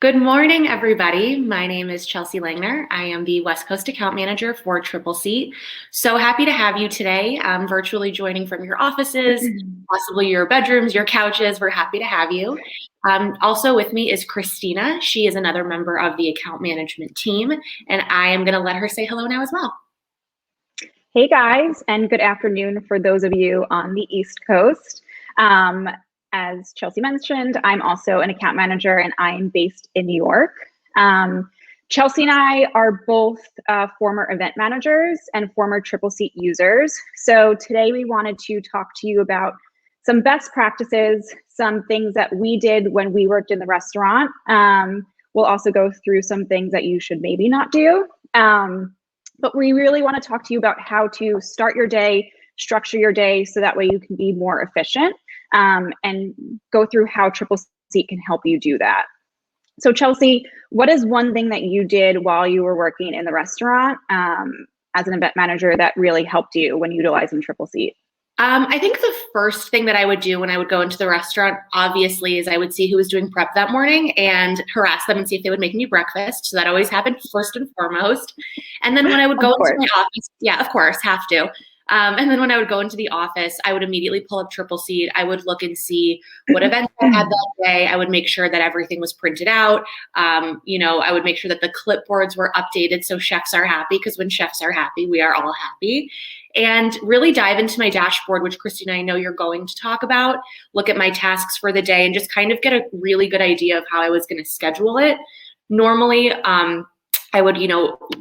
Good morning, everybody. My name is Chelsea Langner. I am the West Coast Account Manager for Tripleseat. So happy to have you today, virtually joining from your offices, possibly your bedrooms, your couches. We're happy to have you. Also with me is Christina. She is another member of the account management team, and I am going to let her say hello now as well. Hey guys, and good afternoon for those of you on the East Coast. As Chelsea mentioned, I'm also an account manager and I'm based in New York. Chelsea and I are both former event managers and former Tripleseat users. So today we wanted to talk to you about some best practices, some things that we did when we worked in the restaurant. We'll also go through some things that you should maybe not do. But we really want to talk to you about how to start your day, structure your day so that way you can be more efficient, and go through how Tripleseat can help you do that. So Chelsea, what is one thing that you did while you were working in the restaurant as an event manager that really helped you when utilizing Tripleseat? I think the first thing that I would do when I would go into the restaurant, obviously, is I would see who was doing prep that morning and harass them and see if they would make me breakfast. So that always happened first and foremost. And then when I would go into my office, yeah, of course, have to. And then when I would go into the office, I would immediately pull up Tripleseat. I would look and see what events I had that day. I would make sure that everything was printed out. I would make sure that the clipboards were updated so chefs are happy, because when chefs are happy, we are all happy. And really dive into my dashboard, which Christina, I know you're going to talk about, look at my tasks for the day and just kind of get a really good idea of how I was going to schedule it. Normally, I would,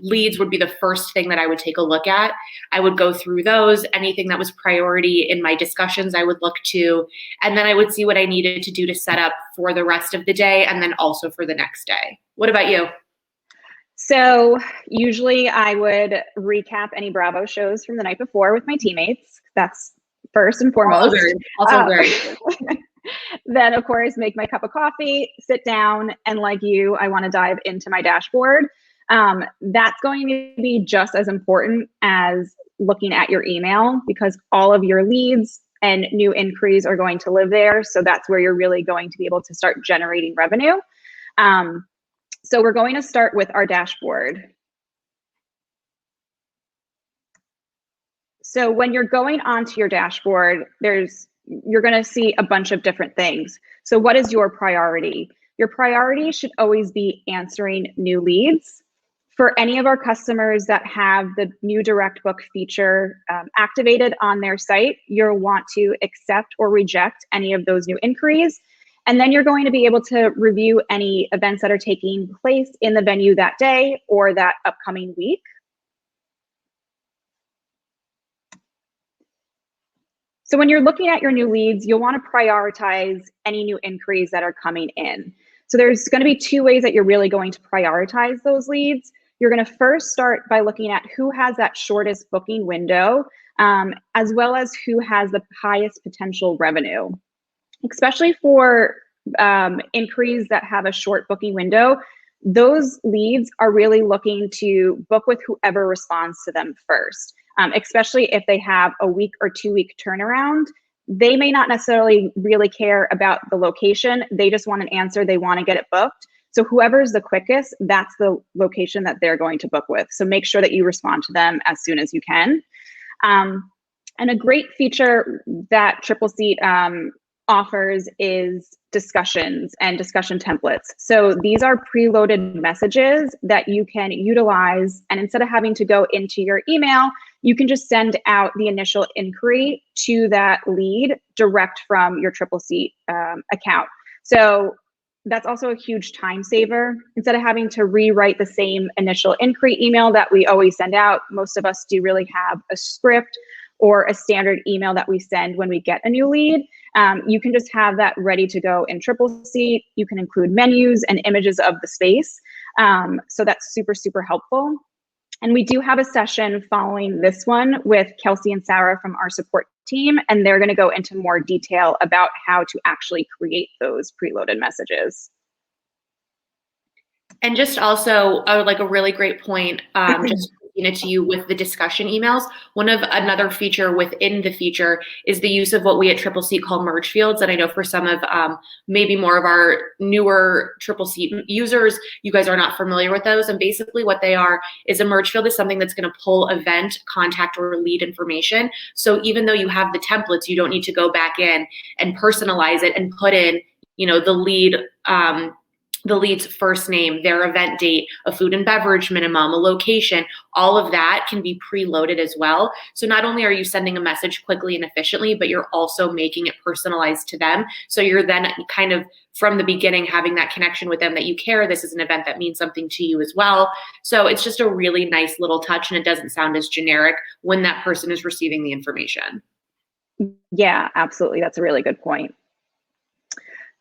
leads would be the first thing that I would take a look at. I would go through those. Anything that was priority in my discussions, I would look to, and then I would see what I needed to do to set up for the rest of the day and then also for the next day. What about you? So usually I would recap any Bravo shows from the night before with my teammates. That's first and foremost. Also very. Then, of course, make my cup of coffee, sit down, and like you, I want to dive into my dashboard. That's going to be just as important as looking at your email, because all of your leads and new inquiries are going to live there. So that's where you're really going to be able to start generating revenue. So we're going to start with our dashboard. So when you're going onto your dashboard, you're going to see a bunch of different things. So what is your priority? Your priority should always be answering new leads. For any of our customers that have the new direct book feature activated on their site, you'll want to accept or reject any of those new inquiries. And then you're going to be able to review any events that are taking place in the venue that day or that upcoming week. So when you're looking at your new leads, you'll want to prioritize any new inquiries that are coming in. So there's going to be two ways that you're really going to prioritize those leads. You're going to first start by looking at who has that shortest booking window, as well as who has the highest potential revenue. Especially for inquiries that have a short booking window, those leads are really looking to book with whoever responds to them first. Especially if they have a week or 2 week turnaround, they may not necessarily really care about the location. They just want an answer. They want to get it booked. So whoever's the quickest, that's the location that they're going to book with. So make sure that you respond to them as soon as you can. And a great feature that Tripleseat offers is discussions and discussion templates. So these are preloaded messages that you can utilize, and instead of having to go into your email, you can just send out the initial inquiry to that lead direct from your Tripleseat account. So that's also a huge time saver. Instead of having to rewrite the same initial inquiry email that we always send out, most of us do really have a script or a standard email that we send when we get a new lead. You can just have that ready to go in Tripleseat. You can include menus and images of the space. So that's super, super helpful. And we do have a session following this one with Kelsey and Sarah from our support team, and they're going to go into more detail about how to actually create those preloaded messages. And just also, like a really great point, just Christina, to you with the discussion emails. Another feature within the feature is the use of what we at Tripleseat call merge fields. And I know for some of maybe more of our newer Tripleseat users, you guys are not familiar with those. And basically what they are is a merge field is something that's going to pull event, contact, or lead information. So even though you have the templates, you don't need to go back in and personalize it and put in, the lead's first name, their event date, a food and beverage minimum, a location. All of that can be preloaded as well. So not only are you sending a message quickly and efficiently, but you're also making it personalized to them. So you're then kind of from the beginning having that connection with them that you care. This is an event that means something to you as well. So it's just a really nice little touch, and it doesn't sound as generic when that person is receiving the information. Yeah, absolutely. That's a really good point.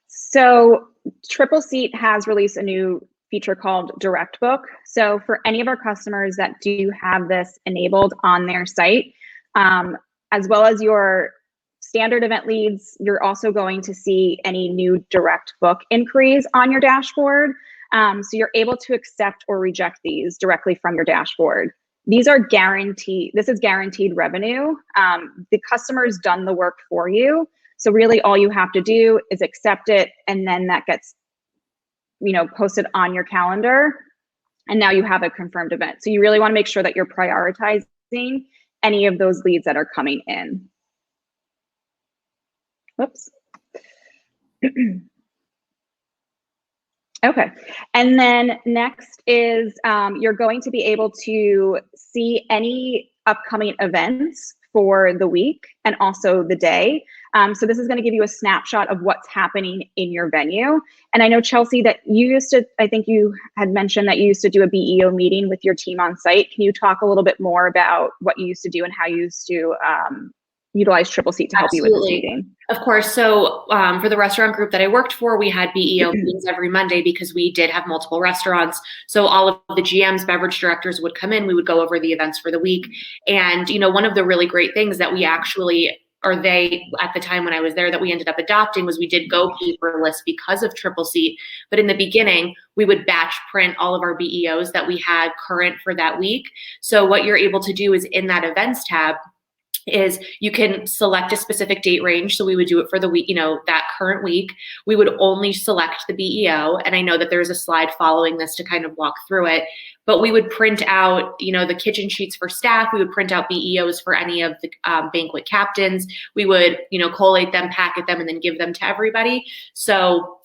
So Tripleseat has released a new feature called Direct Book. So for any of our customers that do have this enabled on their site, as well as your standard event leads, you're also going to see any new Direct Book inquiries on your dashboard. So you're able to accept or reject these directly from your dashboard. These are guaranteed. This is guaranteed revenue. The customer's done the work for you. So really all you have to do is accept it, and then that gets, posted on your calendar, and now you have a confirmed event. So you really want to make sure that you're prioritizing any of those leads that are coming in. Whoops. Okay, and then next is you're going to be able to see any upcoming events for the week and also the day. So this is going to give you a snapshot of what's happening in your venue. And I know, Chelsea, that I think you had mentioned that you used to do a BEO meeting with your team on site. Can you talk a little bit more about what you used to do and how you used to utilize Tripleseat to help you with this meeting? Of course. So for the restaurant group that I worked for, we had BEO meetings every Monday because we did have multiple restaurants. So all of the GMs, beverage directors would come in. We would go over the events for the week. And, one of the really great things that we actually, or they, at the time when I was there, that we ended up adopting was we did go paperless because of Tripleseat. But in the beginning, we would batch print all of our BEOs that we had current for that week. So what you're able to do is in that events tab, is you can select a specific date range. So we would do it for the week, that current week. We would only select the BEO. And I know that there's a slide following this to kind of walk through it, but we would print out, the kitchen sheets for staff. We would print out BEOs for any of the banquet captains. We would, collate them, packet them, and then give them to everybody. So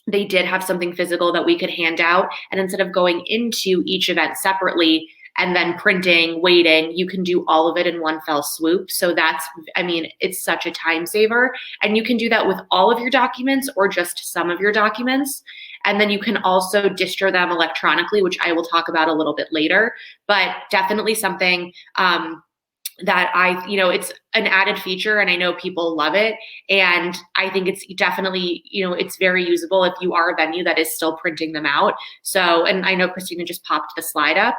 they did have something physical that we could hand out. And instead of going into each event separately, and then printing, waiting, you can do all of it in one fell swoop. So it's such a time saver. And you can do that with all of your documents or just some of your documents. And then you can also distro them electronically, which I will talk about a little bit later, but definitely something that it's an added feature, and I know people love it. And I think it's definitely, it's very usable if you are a venue that is still printing them out. So, and I know Christina just popped the slide up.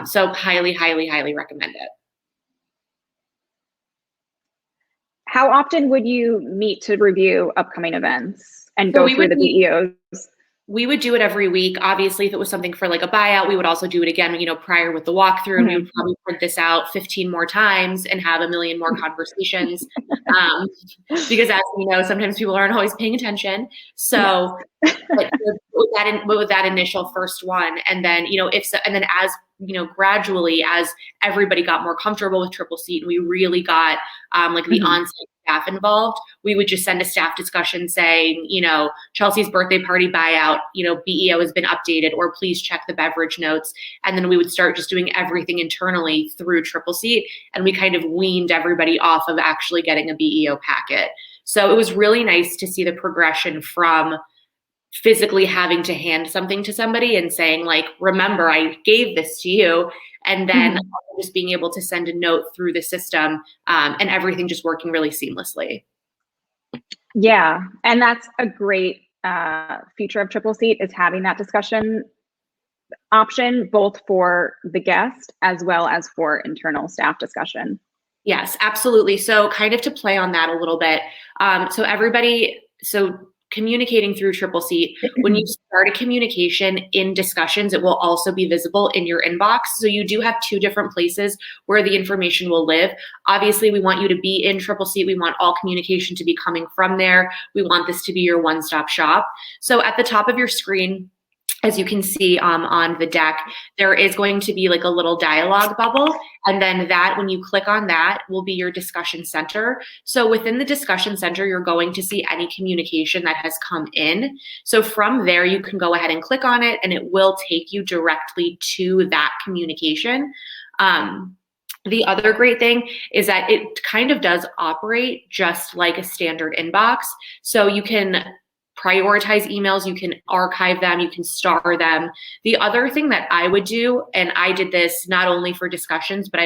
So highly, highly, highly recommend it. How often would you meet to review upcoming events and go through the BEOs? We would do it every week. Obviously, if it was something for like a buyout, we would also do it again, prior with the walkthrough. And we would probably print this out 15 more times and have a million more conversations. Because as we know, sometimes people aren't always paying attention. So but with that initial first one, and then, as gradually as everybody got more comfortable with Tripleseat and we really got the on-site staff involved, we would just send a staff discussion saying, Chelsea's birthday party buyout, BEO has been updated, or please check the beverage notes. And then we would start just doing everything internally through Tripleseat. And we kind of weaned everybody off of actually getting a BEO packet. So it was really nice to see the progression from physically having to hand something to somebody and saying remember, I gave this to you. And then just being able to send a note through the system and everything just working really seamlessly. Yeah. And that's a great feature of Tripleseat, is having that discussion option, both for the guest as well as for internal staff discussion. Yes, absolutely. So kind of to play on that a little bit. So communicating through Tripleseat, when you start a communication in discussions, it will also be visible in your inbox. So you do have two different places where the information will live. Obviously, we want you to be in Tripleseat. We want all communication to be coming from there. We want this to be your one-stop shop. So at the top of your screen, as you can see on the deck, there is going to be like a little dialogue bubble. And then that, when you click on that, will be your discussion center. So within the discussion center, you're going to see any communication that has come in. So from there, you can go ahead and click on it, and it will take you directly to that communication. The other great thing is that it kind of does operate just like a standard inbox. So you can prioritize emails, you can archive them, you can star them. The other thing that I would do, and I did this not only for discussions, but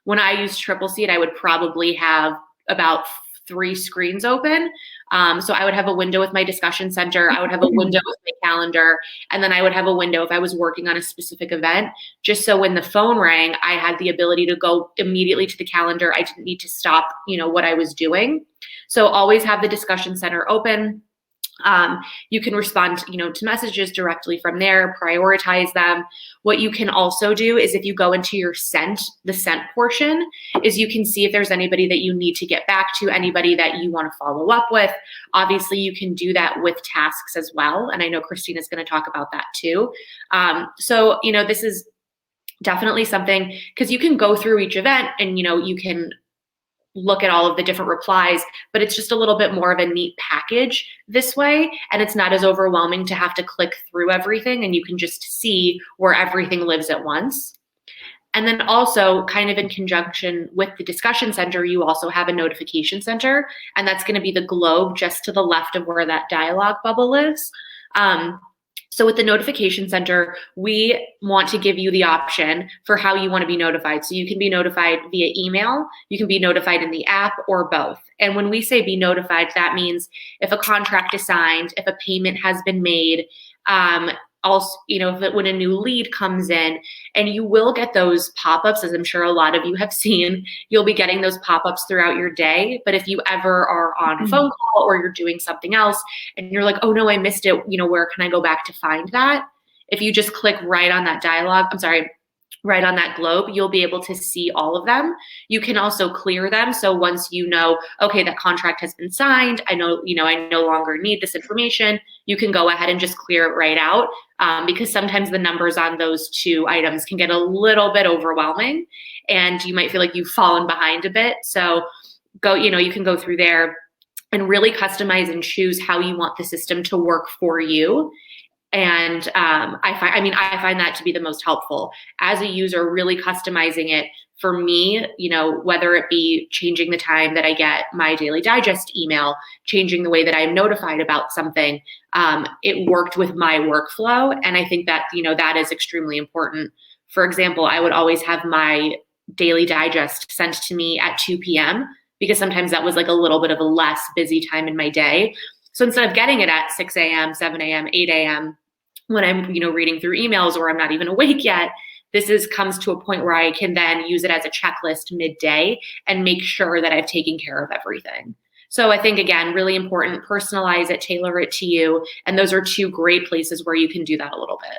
when I used Tripleseat, I would probably have about 3 screens open. So I would have a window with my discussion center, I would have a window with my calendar, and then I would have a window if I was working on a specific event, just so when the phone rang, I had the ability to go immediately to the calendar. I didn't need to stop, what I was doing. So always have the discussion center open. You can respond, to messages directly from there, prioritize them. What you can also do is if you go into your the sent portion, is you can see if there's anybody that you need to get back to, anybody that you want to follow up with. Obviously, you can do that with tasks as well. And I know Christina is going to talk about that too. So, this is definitely something, because you can go through each event and, you can look at all of the different replies, but it's just a little bit more of a neat package this way. And it's not as overwhelming to have to click through everything, and you can just see where everything lives at once. And then also, kind of in conjunction with the discussion center, you also have a notification center, and that's going to be the globe just to the left of where that dialogue bubble lives. So with the notification center, we want to give you the option for how you want to be notified. So you can be notified via email, you can be notified in the app, or both. And when we say be notified, that means if a contract is signed, if a payment has been made, also, when a new lead comes in, and you will get those pop-ups, as I'm sure a lot of you have seen, you'll be getting those pop-ups throughout your day. But if you ever are on a phone call or you're doing something else and you're like, oh no, I missed it, where can I go back to find that? If you just click right on that right on that globe, you'll be able to see all of them. You can also clear them. So once okay, that contract has been signed, I know, I no longer need this information, you can go ahead and just clear it right out, because sometimes the numbers on those 2 items can get a little bit overwhelming and you might feel like you've fallen behind a bit. So you can go through there and really customize and choose how you want the system to work for you. And I find that to be the most helpful as a user, really customizing it for me, whether it be changing the time that I get my daily digest email, changing the way that I'm notified about something. It worked with my workflow. And I think that, that is extremely important. For example, I would always have my daily digest sent to me at 2 p.m. because sometimes that was like a little bit of a less busy time in my day. So instead of getting it at 6 a.m., 7 a.m., 8 a.m., when I'm, reading through emails or I'm not even awake yet, comes to a point where I can then use it as a checklist midday and make sure that I've taken care of everything. So I think, again, really important, personalize it, tailor it to you. And those are 2 great places where you can do that a little bit.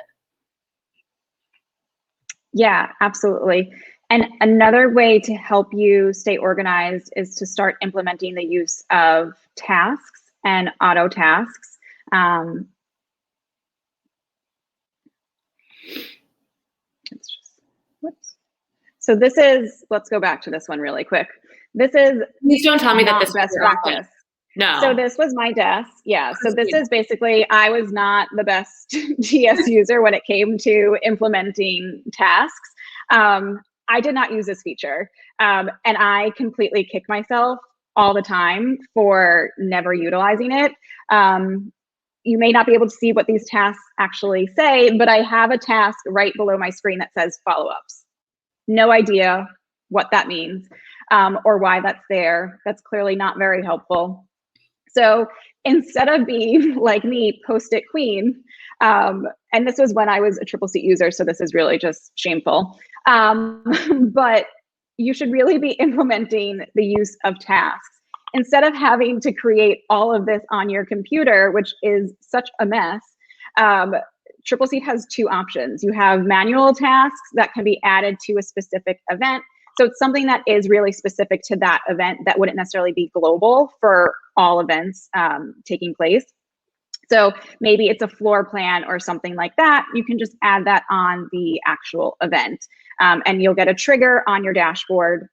Yeah, absolutely. And another way to help you stay organized is to start implementing the use of tasks and auto tasks. So this is, let's go back to this one really quick. This is, please don't tell me that this best practice. No. So this was my desk. Yeah. So this is basically, I was not the best TS user when it came to implementing tasks. I did not use this feature. And I completely kick myself all the time for never utilizing it. You may not be able to see what these tasks actually say, but I have a task right below my screen that says follow-ups. No idea what that means or why that's there. That's clearly not very helpful. So instead of being like me, Post-it queen, and this was when I was a Tripleseat user, so this is really just shameful, but you should really be implementing the use of tasks. instead of having to create all of this on your computer, which is such a mess, Tripleseat has two options. You have manual tasks that can be added to a specific event. So it's something that is really specific to that event that wouldn't necessarily be global for all events taking place. So maybe it's a floor plan or something like that. You can just add that on the actual event, and you'll get a trigger on your dashboard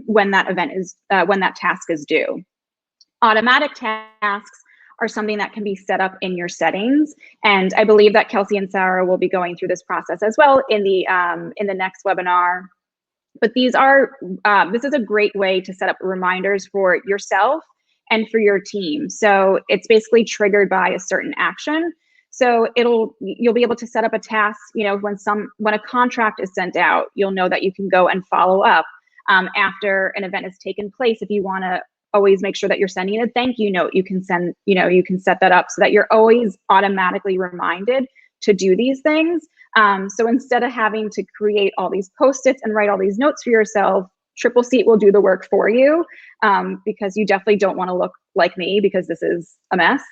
when that event is, when that task is due. Automatic tasks are something that can be set up in your settings, and I believe that Kelsey and Sarah will be going through this process as well in the next webinar. But these are, this is a great way to set up reminders for yourself and for your team. So it's basically triggered by a certain action. So you'll be able to set up a task, you know, when a contract is sent out, you'll know that you can go and follow up after an event has taken place. If you want to always make sure that you're sending a thank you note, you can send, you know, you can set that up so that you're always automatically reminded to do these things. So instead of having to create all these Post-its and write all these notes for yourself, Tripleseat will do the work for you, because you definitely don't want to look like me, because this is a mess.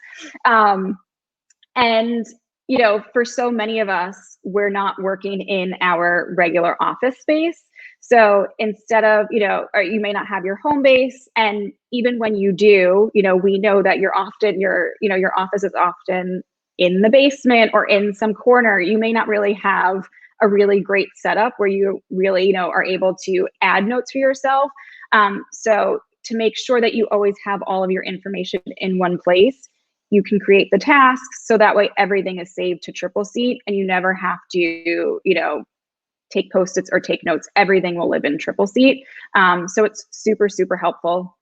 And, you know, for so many of us, we're not working in our regular office space. So instead of, you know, or you may not have your home base. And even when you do, you know, we know that your office is often in the basement or in some corner. You may not really have a really great setup where you really, you know, are able to add notes for yourself. So to make sure that you always have all of your information in one place, you can create the tasks so that way everything is saved to Tripleseat and you never have to, you know, take Post-its or take notes. Everything will live in Tripleseat. So it's super, super helpful.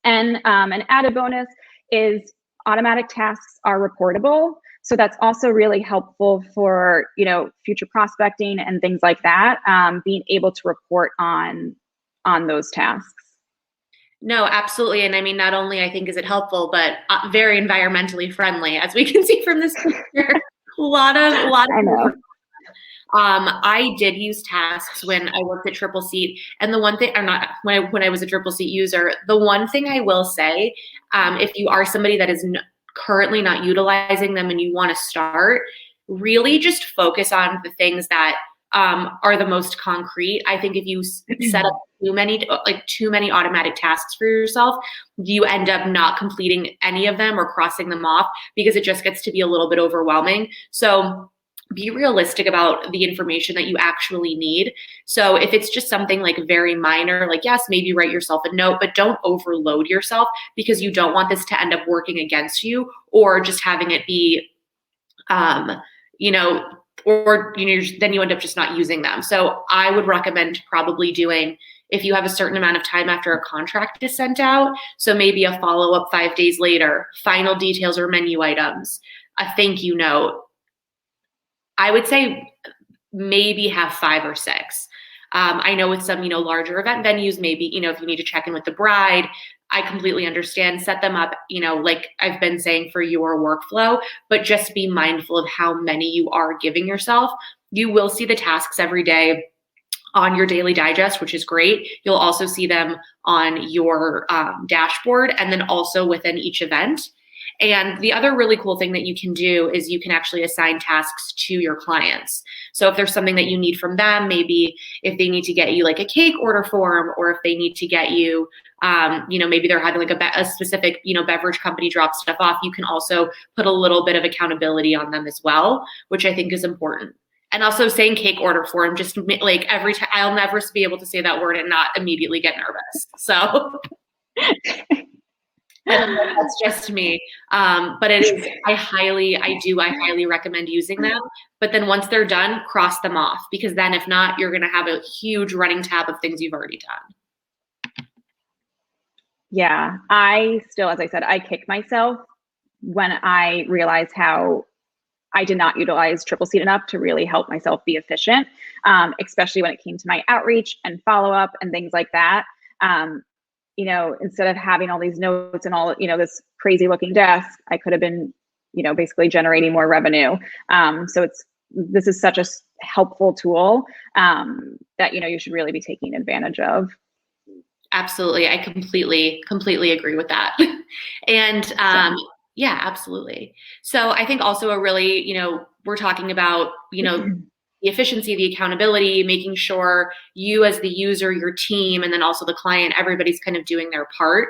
And an added bonus is automatic tasks are reportable. So that's also really helpful for, you know, future prospecting and things like that, being able to report on those tasks. No, absolutely. And I mean, not only I think is it helpful, but very environmentally friendly, as we can see from this picture. a lot of I know. I did use tasks when I worked at Tripleseat, and the one thing, or not when I was a Tripleseat user, the one thing I will say, if you are somebody that is currently not utilizing them and you want to start, really just focus on the things that are the most concrete. I think if you set up too many automatic tasks for yourself, you end up not completing any of them or crossing them off because it just gets to be a little bit overwhelming. So be realistic about the information that you actually need. So if it's just something like very minor, like yes, maybe write yourself a note, but don't overload yourself because you don't want this to end up working against you or just having it be, you know, or then you end up just not using them. So I would recommend probably doing, if you have a certain amount of time after a contract is sent out, so maybe a follow-up 5 days later, final details or menu items, a thank you note. I would say maybe have 5 or 6. I know with some, you know, larger event venues, maybe, you know, if you need to check in with the bride, I completely understand, set them up, you know, like I've been saying for your workflow, but just be mindful of how many you are giving yourself. You will see the tasks every day on your daily digest, which is great. You'll also see them on your dashboard and then also within each event. And the other really cool thing that you can do is you can actually assign tasks to your clients. So if there's something that you need from them, maybe if they need to get you like a cake order form, or if they need to get you, you know, maybe they're having like a specific, you know, beverage company drop stuff off, you can also put a little bit of accountability on them as well, which I think is important. And also saying cake order form, just like every time, I'll never be able to say that word and not immediately get nervous. So I don't know if that's just me, but it is, I highly recommend using them. But then once they're done, cross them off, because then if not, you're going to have a huge running tab of things you've already done. Yeah, I still, as I said, I kick myself when I realize how I did not utilize Tripleseat enough to really help myself be efficient, especially when it came to my outreach and follow-up and things like that. You know, instead of having all these notes and all, you know, this crazy looking desk, I could have been, you know, basically generating more revenue. So this is such a helpful tool that, you know, you should really be taking advantage of. Absolutely. I completely agree with that. And yeah, absolutely. So I think also a really, we're talking about, the efficiency, the accountability, making sure you as the user, your team, and then also the client, everybody's kind of doing their part.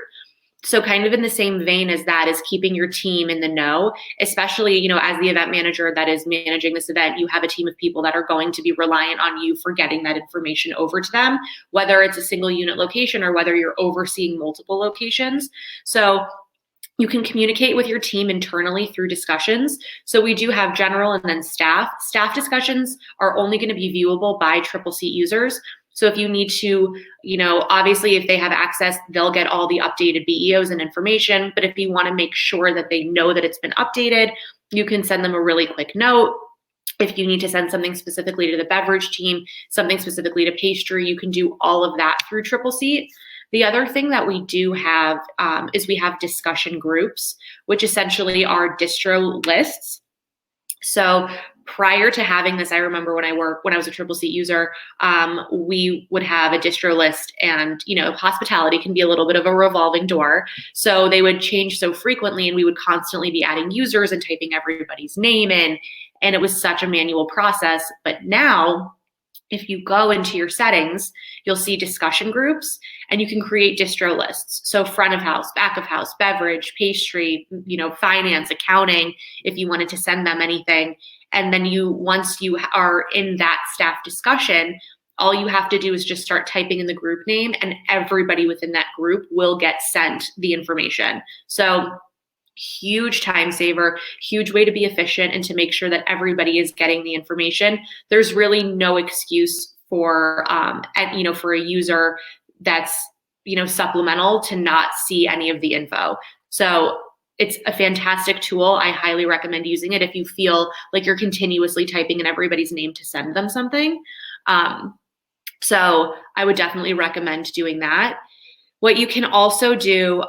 So kind of in the same vein as that is keeping your team in the know, especially, as the event manager that is managing this event, you have a team of people that are going to be reliant on you for getting that information over to them, whether it's a single unit location or whether you're overseeing multiple locations. So you can communicate with your team internally through discussions. So we do have general and then staff. Staff discussions are only going to be viewable by Tripleseat users. So if you need to, obviously if they have access, they'll get all the updated BEOs and information. But if you want to make sure that they know that it's been updated, you can send them a really quick note. If you need to send something specifically to the beverage team, something specifically to pastry, you can do all of that through Tripleseat. The other thing that we do have is we have discussion groups, which essentially are distro lists. So prior to having this, I remember when I was a Tripleseat user, we would have a distro list, and hospitality can be a little bit of a revolving door. So they would change so frequently, and we would constantly be adding users and typing everybody's name in, and it was such a manual process. But now, if you go into your settings, you'll see discussion groups, and you can create distro lists. So front of house, back of house, beverage, pastry, finance, accounting, if you wanted to send them anything. And then once you are in that staff discussion, all you have to do is just start typing in the group name, and everybody within that group will get sent the information. So huge time saver, huge way to be efficient and to make sure that everybody is getting the information. There's really no excuse for for a user that's supplemental to not see any of the info. So it's a fantastic tool. I highly recommend using it if you feel like you're continuously typing in everybody's name to send them something. So I would definitely recommend doing that. What you can also do,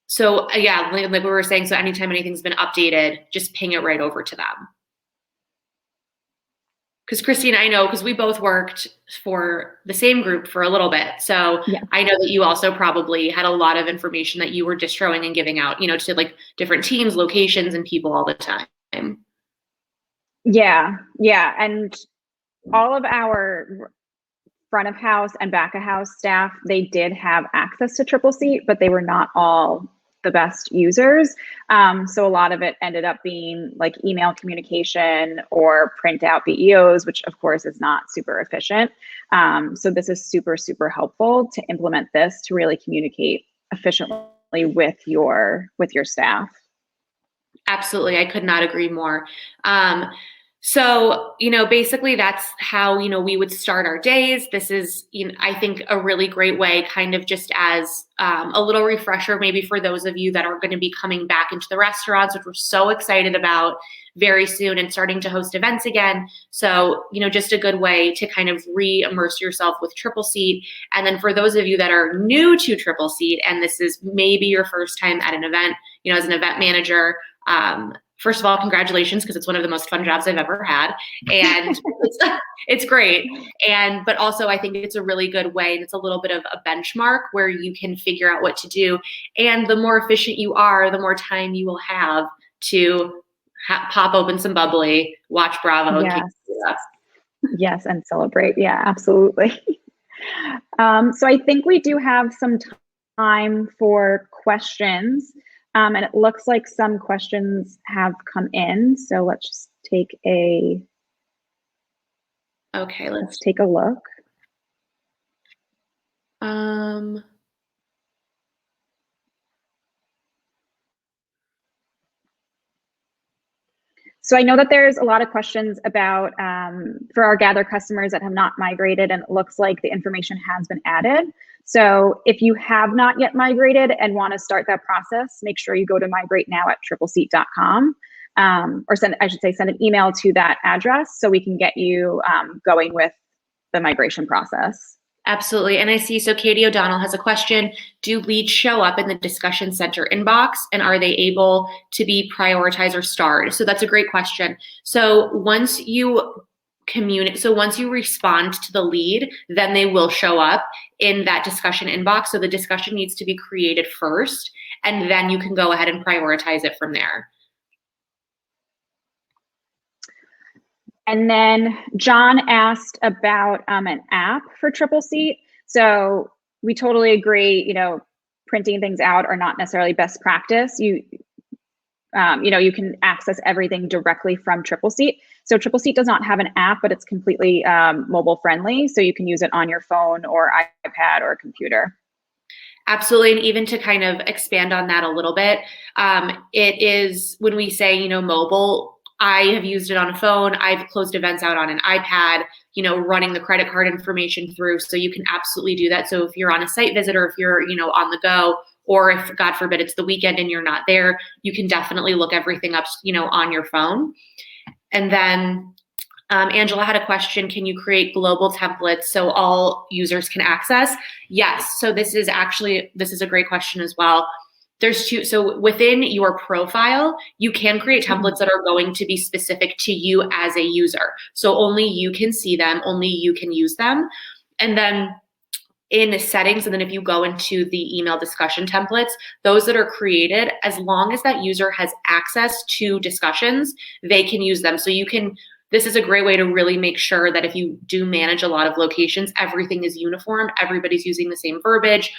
so yeah, like we were saying, so anytime anything's been updated, just ping it right over to them. Because Christina, I know, because we both worked for the same group for a little bit. So yeah. I know that you also probably had a lot of information that you were distroing and giving out, to like different teams, locations, and people all the time. Yeah. And all of our front of house and back of house staff, they did have access to Tripleseat, but they were not all the best users. So a lot of it ended up being like email communication or print out BEOs, which of course is not super efficient. So this is super, super helpful to implement this to really communicate efficiently with your staff. Absolutely. I could not agree more. So, basically that's how, we would start our days. This is, I think a really great way, kind of just as a little refresher, maybe for those of you that are going to be coming back into the restaurants, which we're so excited about very soon and starting to host events again. So, just a good way to kind of re-immerse yourself with Tripleseat. And then for those of you that are new to Tripleseat, and this is maybe your first time at an event, as an event manager, first of all, congratulations, because it's one of the most fun jobs I've ever had. And it's great. But also I think it's a really good way, and it's a little bit of a benchmark where you can figure out what to do. And the more efficient you are, the more time you will have to pop open some bubbly, watch Bravo. Yes. Yes, and celebrate. Yeah, absolutely. So I think we do have some time for questions. And it looks like some questions have come in. So let's just take let's take a look. So I know that there's a lot of questions about for our Gather customers that have not migrated, and it looks like the information has been added. So if you have not yet migrated and want to start that process, make sure you go to migrate now at tripleseat.com, or send an email to that address so we can get you going with the migration process. Absolutely. And I see, so Katie O'Donnell has a question. Do leads show up in the discussion center inbox, and are they able to be prioritized or starred? So that's a great question. So once you so once you respond to the lead, then they will show up in that discussion inbox. So the discussion needs to be created first, and then you can go ahead and prioritize it from there. And then John asked about an app for Tripleseat. So we totally agree, you know, printing things out are not necessarily best practice. You know, you can access everything directly from Tripleseat. So Tripleseat does not have an app, but it's completely mobile friendly. So you can use it on your phone or iPad or computer. Absolutely. And even to kind of expand on that a little bit, it is, when we say, you know, mobile, I have used it on a phone. I've closed events out on an iPad, you know, running the credit card information through. So you can absolutely do that. So if you're on a site visit, or if you're, you know, on the go, or if God forbid it's the weekend and you're not there, you can definitely look everything up, you know, on your phone. And then Angela had a question, can you create global templates so all users can access? Yes. So this is a great question as well. There's two. So within your profile, you can create templates that are going to be specific to you as a user. So only you can see them, only you can use them. And then in the settings, and then if you go into the email discussion templates, those that are created, as long as that user has access to discussions, they can use them. So you can, this is a great way to really make sure that if you do manage a lot of locations, everything is uniform, everybody's using the same verbiage,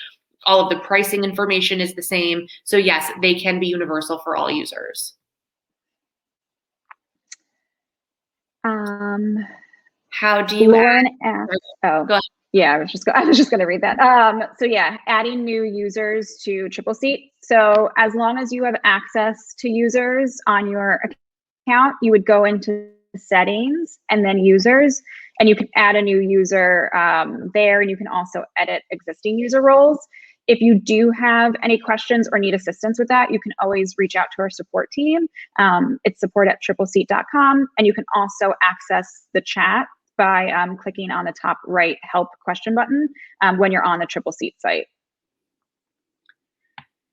all of the pricing information is the same. So yes, they can be universal for all users. How do you Lauren asked, go ahead. Yeah, I was just going to read that. So yeah, adding new users to Tripleseat. So as long as you have access to users on your account, you would go into settings and then users, and you can add a new user there, and you can also edit existing user roles. If you do have any questions or need assistance with that, you can always reach out to our support team. It's support@tripleseat.com, and you can also access the chat by clicking on the top right help question button when you're on the Tripleseat site.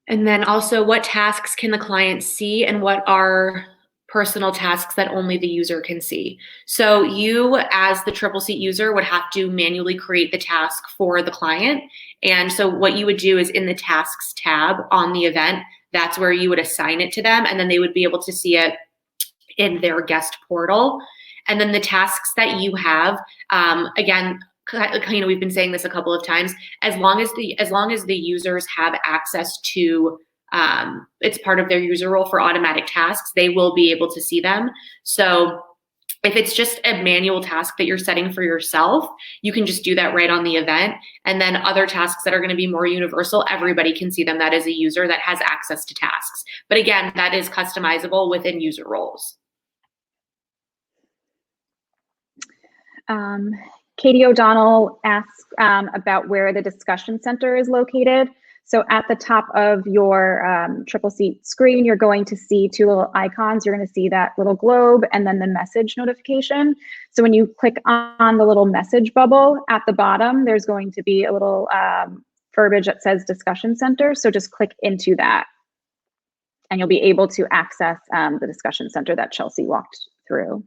And then also, what tasks can the client see, and what are personal tasks that only the user can see? So you, as the Tripleseat user, would have to manually create the task for the client. And so what you would do is in the tasks tab on the event, that's where you would assign it to them, and then they would be able to see it in their guest portal. And then the tasks that you have, again, you know, we've been saying this a couple of times, as long as the users have access to, it's part of their user role for automatic tasks, they will be able to see them. So if it's just a manual task that you're setting for yourself, you can just do that right on the event. And then other tasks that are going to be more universal, everybody can see them. That is a user that has access to tasks. But again, that is customizable within user roles. Katie O'Donnell asks about where the discussion center is located. So at the top of your Tripleseat screen, you're going to see two little icons. You're going to see that little globe and then the message notification. So when you click on the little message bubble at the bottom, there's going to be a little verbiage that says discussion center. So just click into that, and you'll be able to access the discussion center that Chelsea walked through.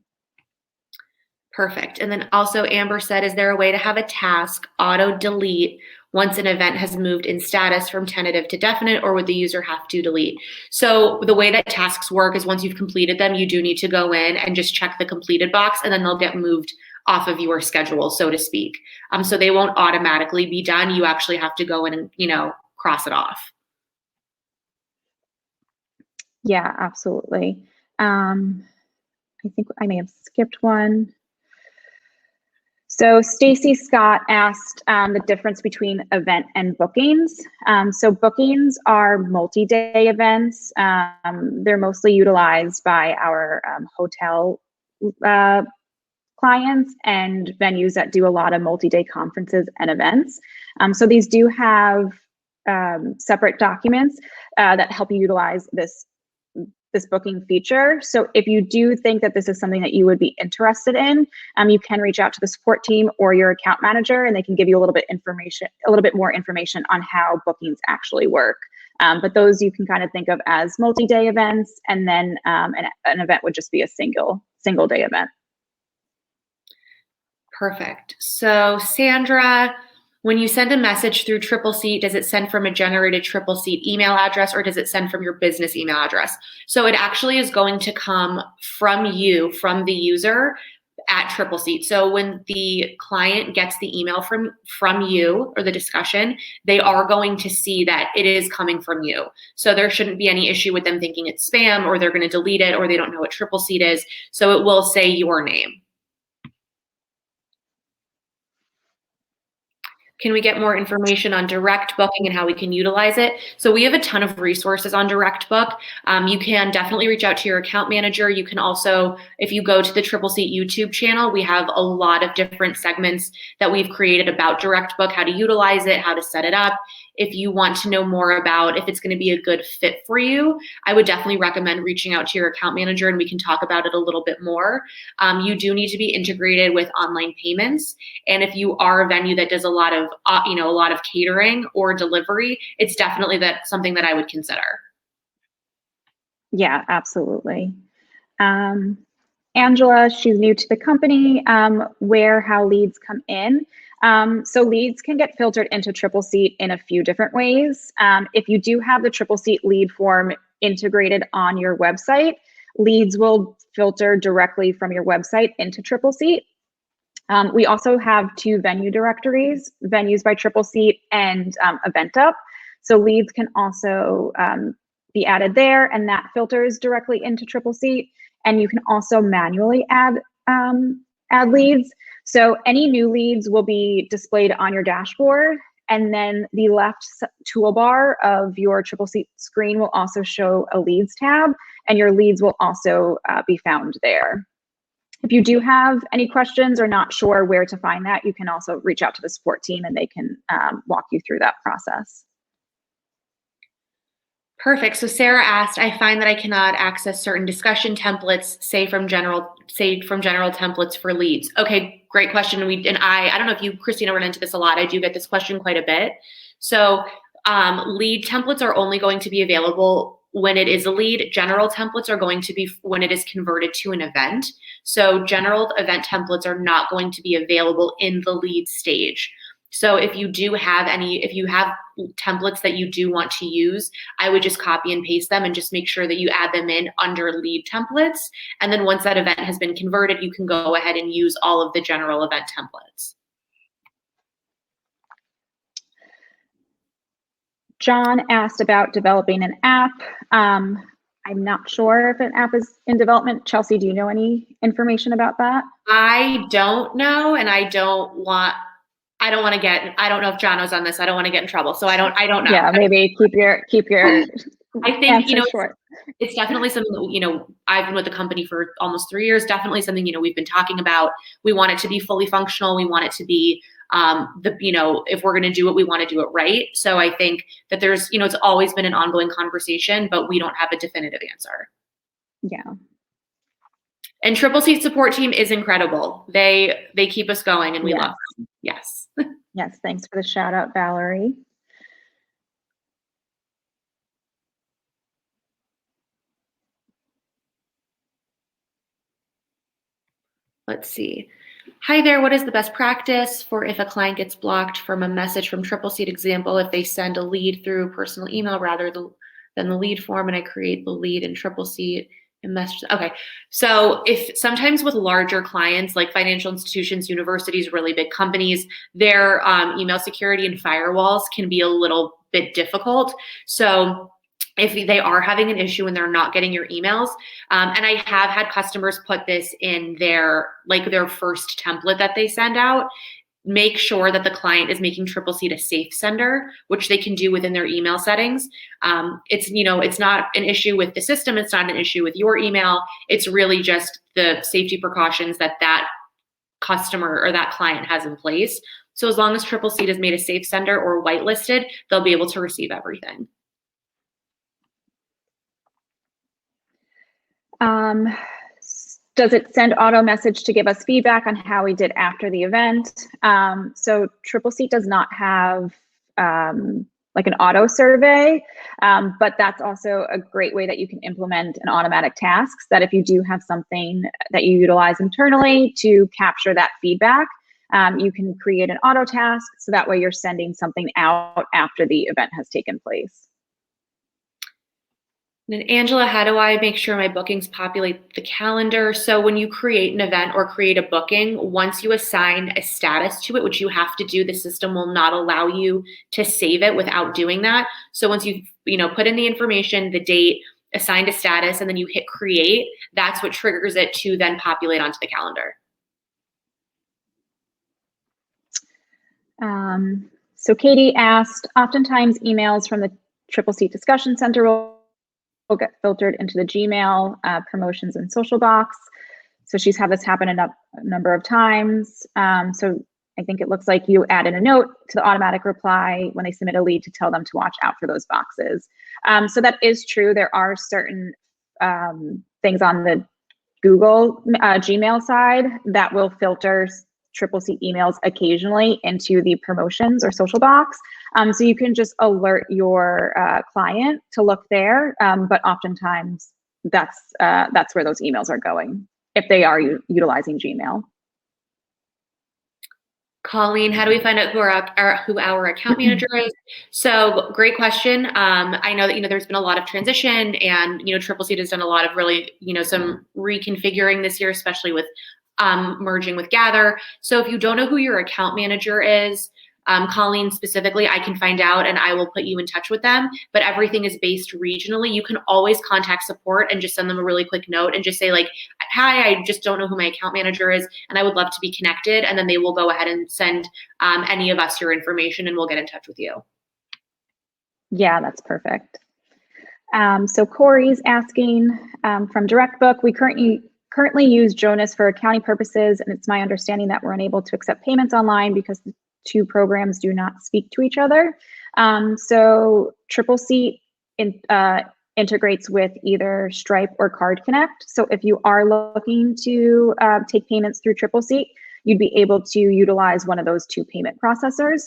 Perfect. And then also Amber said, is there a way to have a task auto delete once an event has moved in status from tentative to definite, or would the user have to delete? So the way that tasks work is once you've completed them, you do need to go in and just check the completed box, and then they'll get moved off of your schedule, so to speak. So they won't automatically be done. You actually have to go in and, you know, cross it off. Yeah, absolutely. I think I may have skipped one. So Stacy Scott asked the difference between event and bookings. So bookings are multi-day events. They're mostly utilized by our hotel clients and venues that do a lot of multi-day conferences and events. So these do have separate documents that help you utilize this booking feature. So if you do think that this is something that you would be interested in, you can reach out to the support team or your account manager, and they can give you a little bit more information on how bookings actually work. But those you can kind of think of as multi-day events, and then an event would just be a single day event. Perfect. So Sandra, when you send a message through Tripleseat, does it send from a generated Tripleseat email address or does it send from your business email address? So it actually is going to come from you, from the user at Tripleseat. So when the client gets the email from you or the discussion, they are going to see that it is coming from you. So there shouldn't be any issue with them thinking it's spam or they're going to delete it or they don't know what Tripleseat is. So it will say your name. Can we get more information on direct booking and how we can utilize it? So we have a ton of resources on direct book. You can definitely reach out to your account manager. You can also, if you go to the Tripleseat YouTube channel, we have a lot of different segments that we've created about direct book, how to utilize it, how to set it up. If you want to know more about if it's going to be a good fit for you, I would definitely recommend reaching out to your account manager and we can talk about it a little bit more. You do need to be integrated with online payments. And if you are a venue that does a lot of, a lot of catering or delivery, it's definitely something that I would consider. Yeah, absolutely. Angela, she's new to the company, how leads come in. So leads can get filtered into Tripleseat in a few different ways. If you do have the Tripleseat lead form integrated on your website, leads will filter directly from your website into Tripleseat. We also have 2 venue directories, Venues by Tripleseat and EventUp. So leads can also be added there, and that filters directly into Tripleseat. And you can also manually add leads. So any new leads will be displayed on your dashboard, and then the left toolbar of your Tripleseat screen will also show a leads tab, and your leads will also be found there. If you do have any questions or not sure where to find that, you can also reach out to the support team and they can walk you through that process. Perfect. So Sarah asked, I find that I cannot access certain discussion templates, say from general templates for leads. Okay, great question. And I don't know if you, Christina, run into this a lot. I do get this question quite a bit. So lead templates are only going to be available when it is a lead. General templates are going to be when it is converted to an event. So general event templates are not going to be available in the lead stage. So if you have templates that you do want to use, I would just copy and paste them and just make sure that you add them in under lead templates. And then once that event has been converted, you can go ahead and use all of the general event templates. John asked about developing an app. I'm not sure if an app is in development. Chelsea, do you know any information about that? I don't know, and I don't know if John was on this. I don't want to get in trouble. So I don't know. Yeah, maybe keep your I think, short. It's definitely something that, I've been with the company for almost 3 years, definitely something, we've been talking about. We want it to be fully functional. We want it to be, if we're going to do it, we want to do it right. So I think that there's, it's always been an ongoing conversation, but we don't have a definitive answer. Yeah. And Tripleseat support team is incredible. They keep us going and we love them. Yes. Yes. Thanks for the shout out, Valerie. Let's see. Hi there, what is the best practice for if a client gets blocked from a message from Tripleseat? Example, if they send a lead through personal email rather than the lead form and I create the lead in Tripleseat and message. Okay, so if sometimes with larger clients like financial institutions, universities, really big companies, their email security and firewalls can be a little bit difficult. So if they are having an issue and they're not getting your emails, and I have had customers put this in their first template that they send out, make sure that the client is making Tripleseat a safe sender, which they can do within their email settings. It's not an issue with the system. It's not an issue with your email. It's really just the safety precautions that customer or that client has in place. So as long as Tripleseat is made a safe sender or whitelisted, they'll be able to receive everything. Does it send auto message to give us feedback on how we did after the event? So Tripleseat does not have like an auto survey, but that's also a great way that you can implement an automatic tasks that if you do have something that you utilize internally to capture that feedback, You can create an auto task, so that way you're sending something out after the event has taken place. And then Angela, how do I make sure my bookings populate the calendar? So when you create an event or create a booking, once you assign a status to it, which you have to do, the system will not allow you to save it without doing that. So once you put in the information, the date, assigned a status, and then you hit create, that's what triggers it to then populate onto the calendar. So Katie asked, oftentimes emails from the Tripleseat Discussion Center will get filtered into the Gmail promotions and social box. So she's had this happen a number of times. So I think it looks like you added a note to the automatic reply when they submit a lead to tell them to watch out for those boxes. So that is true. There are certain things on the Google Gmail side that will filter Tripleseat emails occasionally into the promotions or social box. So you can just alert your client to look there, but oftentimes that's where those emails are going if they are utilizing Gmail. Colleen, how do we find out who our account manager is? So great question. I know that there's been a lot of transition, and Tripleseat has done a lot of really some reconfiguring this year, especially with merging with Gather. So if you don't know who your account manager is, Colleen specifically, I can find out and I will put you in touch with them. But everything is based regionally. You can always contact support and just send them a really quick note and just say like, hi, I just don't know who my account manager is and I would love to be connected. And then they will go ahead and send any of us your information and we'll get in touch with you. Yeah, that's perfect. So Corey's asking from DirectBook, we currently use Jonas for accounting purposes, and it's my understanding that we're unable to accept payments online because the two programs do not speak to each other. So Tripleseat integrates with either Stripe or Card Connect. So if you are looking to take payments through Tripleseat, you'd be able to utilize one of those two payment processors.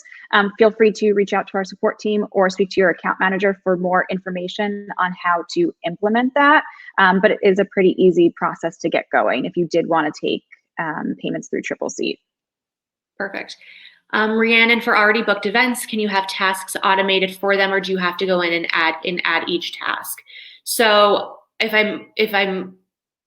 Feel free to reach out to our support team or speak to your account manager for more information on how to implement that. But it is a pretty easy process to get going if you did want to take payments through Tripleseat. Perfect. Rhiannon, for already booked events, can you have tasks automated for them, or do you have to go in and add each task? So if I'm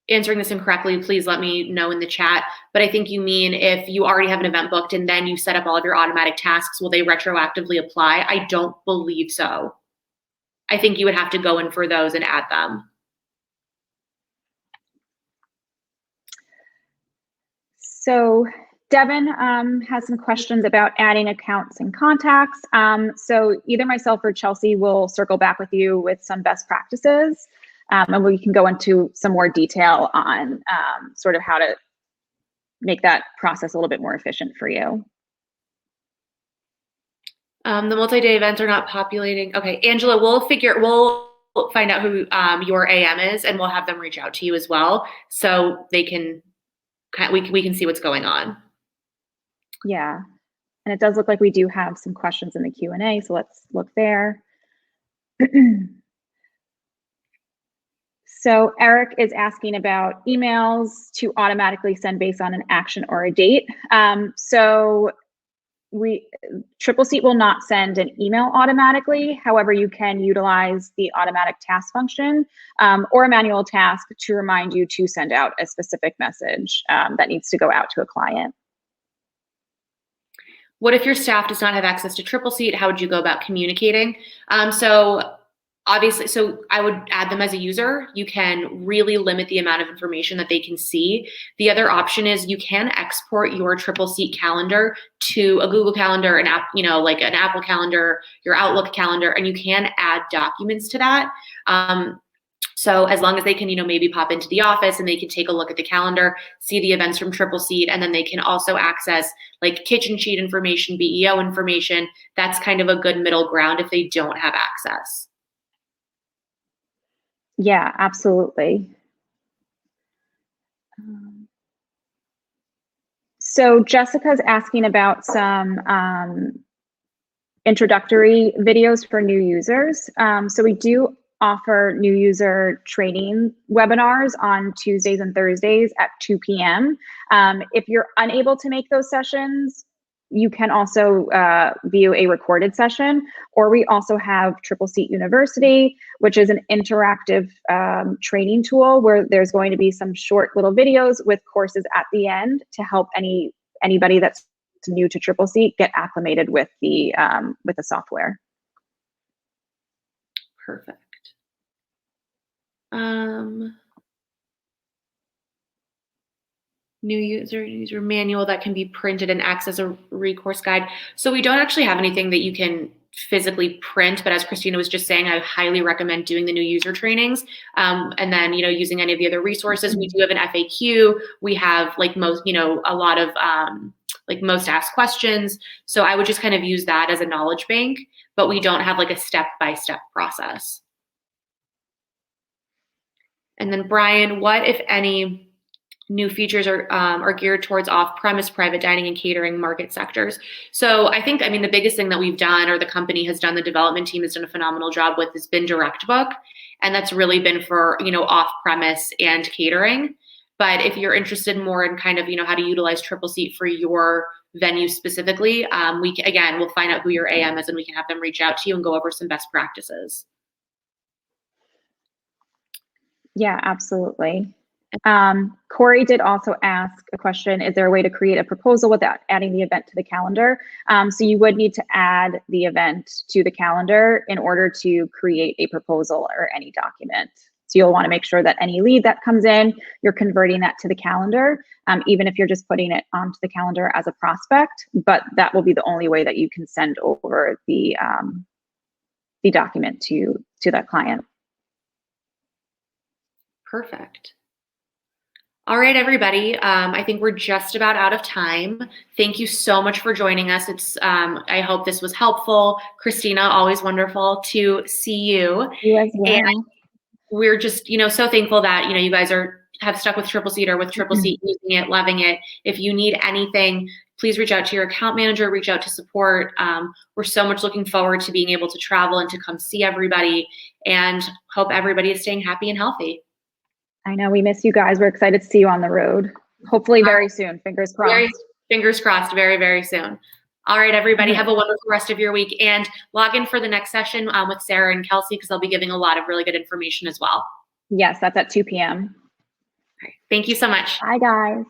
answering this incorrectly, please let me know in the chat. But I think you mean if you already have an event booked and then you set up all of your automatic tasks, will they retroactively apply? I don't believe so. I think you would have to go in for those and add them. So Devin has some questions about adding accounts and contacts. So either myself or Chelsea will circle back with you with some best practices. And we can go into some more detail on sort of how to make that process a little bit more efficient for you. The multi-day events are not populating. Okay, Angela, we'll find out who your AM is, and we'll have them reach out to you as well, so they can we can see what's going on. Yeah, and it does look like we do have some questions in the Q&A, so let's look there. So Eric is asking about emails to automatically send based on an action or a date. So Tripleseat will not send an email automatically. However, you can utilize the automatic task function or a manual task to remind you to send out a specific message that needs to go out to a client. What if your staff does not have access to Tripleseat? How would you go about communicating? Obviously, so I would add them as a user. You can really limit the amount of information that they can see. The other option is you can export your Tripleseat calendar to a Google Calendar, an app, like an Apple Calendar, your Outlook calendar, and you can add documents to that. So as long as they can, maybe pop into the office and they can take a look at the calendar, see the events from Tripleseat, and then they can also access like kitchen sheet information, BEO information. That's kind of a good middle ground if they don't have access. Yeah, absolutely. So Jessica's asking about some introductory videos for new users. So we do offer new user training webinars on Tuesdays and Thursdays at 2 p.m. If you're unable to make those sessions, you can also view a recorded session, or we also have Tripleseat University, which is an interactive training tool where there's going to be some short little videos with courses at the end to help anybody that's new to Tripleseat get acclimated with the software. Perfect. New user manual that can be printed and acts as a recourse guide. So we don't actually have anything that you can physically print, but as Christina was just saying, I highly recommend doing the new user trainings. And then, using any of the other resources. We do have an FAQ. We have like most, a lot of like most asked questions. So I would just kind of use that as a knowledge bank, but we don't have like a step-by-step process. And then Brian, what, if any, new features are geared towards off-premise private dining and catering market sectors? So I think, the biggest thing that we've done, or the company has done, the development team has done a phenomenal job with, has been direct book. And that's really been for, off-premise and catering. But if you're interested more in kind of, how to utilize Tripleseat for your venue specifically, we'll find out who your AM is and we can have them reach out to you and go over some best practices. Yeah, absolutely. Corey did also ask a question, is there a way to create a proposal without adding the event to the calendar? So you would need to add the event to the calendar in order to create a proposal or any document. So you'll want to make sure that any lead that comes in, you're converting that to the calendar, even if you're just putting it onto the calendar as a prospect, but that will be the only way that you can send over the document to that client. Perfect. All right, everybody. I think we're just about out of time. Thank you so much for joining us. I hope this was helpful. Christina, always wonderful to see you. You as well. And we're just, so thankful that, you guys have stuck with Tripleseat or with Tripleseat, using it, loving it. If you need anything, please reach out to your account manager, reach out to support. We're so much looking forward to being able to travel and to come see everybody, and hope everybody is staying happy and healthy. I know, we miss you guys. We're excited to see you on the road. Hopefully very soon. Fingers crossed. Fingers crossed, very, very soon. All right, everybody, have a wonderful rest of your week, and log in for the next session with Sarah and Kelsey, because they'll be giving a lot of really good information as well. Yes, that's at 2 p.m. All right. Thank you so much. Bye, guys.